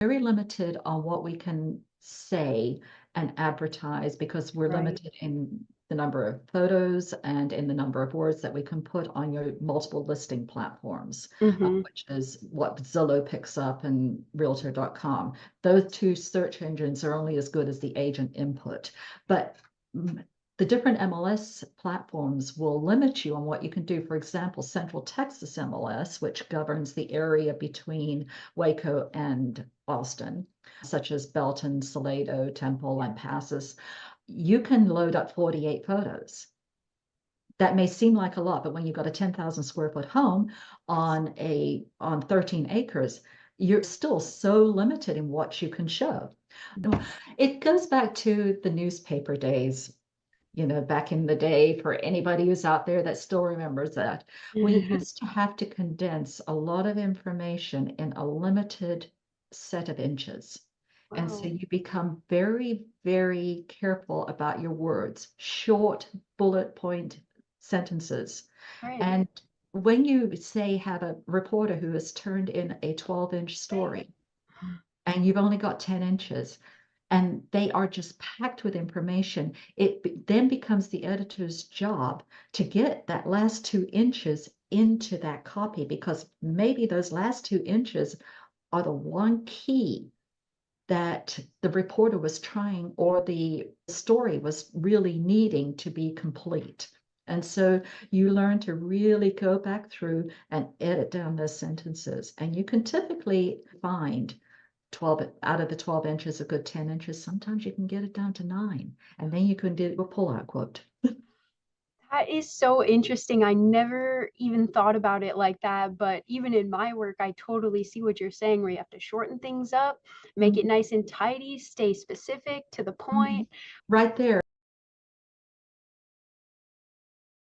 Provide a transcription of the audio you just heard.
very limited on what we can say and advertise because we're Right. limited in the number of photos and in the number of words that we can put on your multiple listing platforms, Mm-hmm. which is what Zillow picks up and Realtor.com. Those two search engines are only as good as the agent input. But the different MLS platforms will limit you on what you can do. For example, Central Texas MLS, which governs the area between Waco and Austin, such as Belton, Salado, Temple, and Passes, you can load up 48 photos. That may seem like a lot, but when you've got a 10,000 square foot home on 13 acres, you're still so limited in what you can show. It goes back to the newspaper days, back in the day, for anybody who's out there that still remembers that. We used to have to condense a lot of information in a limited set of inches. And so Wow. you become very, very careful about your words, short bullet point sentences. Right. And when you say have a reporter who has turned in a 12-inch story and you've only got 10 inches, and they are just packed with information. Then becomes the editor's job to get that last 2 inches into that copy because maybe those last 2 inches are the one key that the reporter was trying or the story was really needing to be complete. And so you learn to really go back through and edit down those sentences. And you can typically find 12 out of the 12 inches, a good 10 inches. Sometimes you can get it down to 9, and then you can do a pull-out quote. That is so interesting. I never even thought about it like that, but even in my work, I totally see what you're saying, where you have to shorten things up, make it Mhm. nice and tidy, stay specific to the Mhm. point. Right there.